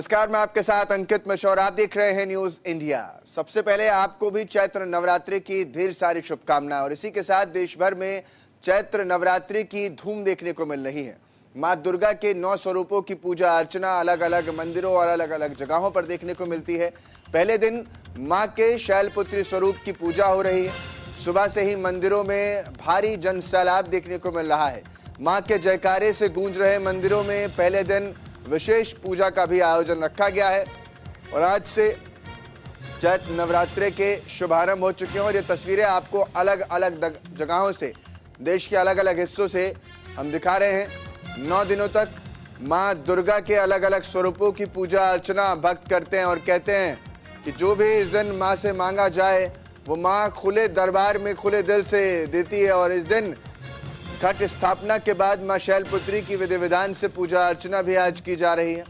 नमस्कार, मैं आपके साथ अंकित मिश्रा और आप देख रहे हैं न्यूज इंडिया। सबसे पहले आपको भी चैत्र नवरात्रि की ढेर सारी शुभकामनाएं और इसी के साथ देश भर में चैत्र नवरात्रि की धूम देखने को मिल रही है। मां दुर्गा के 9 स्वरूपों की पूजा अर्चना अलग अलग मंदिरों और अलग अलग जगहों पर देखने को मिलती है। पहले दिन मां के शैलपुत्री स्वरूप की पूजा हो रही है। सुबह से ही मंदिरों में भारी जनसैलाब देखने को मिल रहा है। मां के जयकारे से गूंज रहे मंदिरों में पहले दिन विशेष पूजा का भी आयोजन रखा गया है और आज से चैत्र नवरात्रि के शुभारंभ हो चुके हैं और ये तस्वीरें आपको अलग अलग जगहों से, देश के अलग अलग हिस्सों से हम दिखा रहे हैं। 9 दिनों तक मां दुर्गा के अलग अलग स्वरूपों की पूजा अर्चना भक्त करते हैं और कहते हैं कि जो भी इस दिन मां से मांगा जाए वो मां खुले दरबार में खुले दिल से देती है। और इस दिन घट स्थापना के बाद मां शैलपुत्री की विधि विधान से पूजा अर्चना भी आज की जा रही है।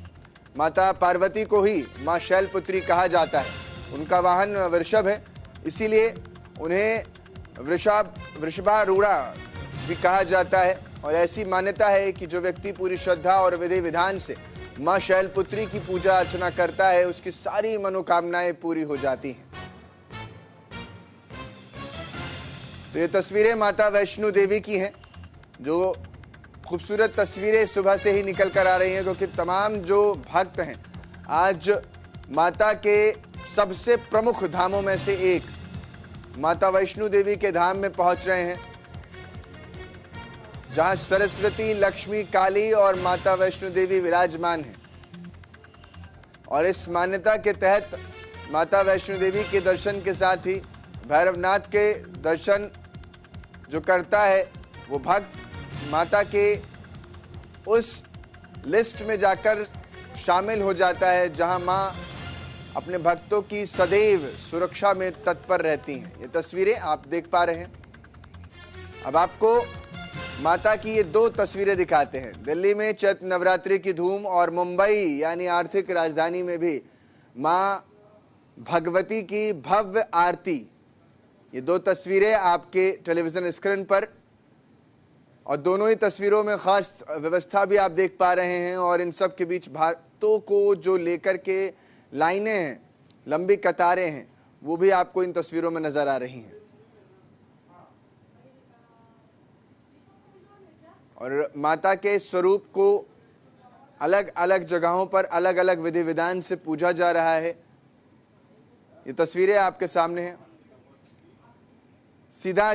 माता पार्वती को ही मां शैलपुत्री कहा जाता है। उनका वाहन वृषभ है, इसीलिए उन्हें वृषभारूढ़ा भी कहा जाता है। और ऐसी मान्यता है कि जो व्यक्ति पूरी श्रद्धा और विधि विधान से मां शैलपुत्री की पूजा अर्चना करता है उसकी सारी मनोकामनाएं पूरी हो जाती हैं। तो ये तस्वीरें माता वैष्णो देवी की हैं, जो खूबसूरत तस्वीरें सुबह से ही निकल कर आ रही हैं, क्योंकि तमाम जो भक्त हैं आज माता के सबसे प्रमुख धामों में से एक माता वैष्णो देवी के धाम में पहुंच रहे हैं, जहां सरस्वती, लक्ष्मी, काली और माता वैष्णो देवी विराजमान हैं। और इस मान्यता के तहत माता वैष्णो देवी के दर्शन के साथ ही भैरवनाथ के दर्शन जो करता है वो भक्त माता के उस लिस्ट में जाकर शामिल हो जाता है जहां मां अपने भक्तों की सदैव सुरक्षा में तत्पर रहती हैं। ये तस्वीरें आप देख पा रहे हैं। अब आपको माता की ये 2 तस्वीरें दिखाते हैं। दिल्ली में चैत्र नवरात्रि की धूम और मुंबई यानी आर्थिक राजधानी में भी मां भगवती की भव्य आरती। ये 2 तस्वीरें आपके टेलीविजन स्क्रीन पर और दोनों ही तस्वीरों में खास व्यवस्था भी आप देख पा रहे हैं। और इन सब के बीच भक्तों को जो लेकर के लाइनें हैं, लंबी कतारें हैं, वो भी आपको इन तस्वीरों में नजर आ रही हैं। और माता के स्वरूप को अलग अलग जगहों पर अलग अलग विधि विधान से पूजा जा रहा है। ये तस्वीरें आपके सामने हैं। सीधा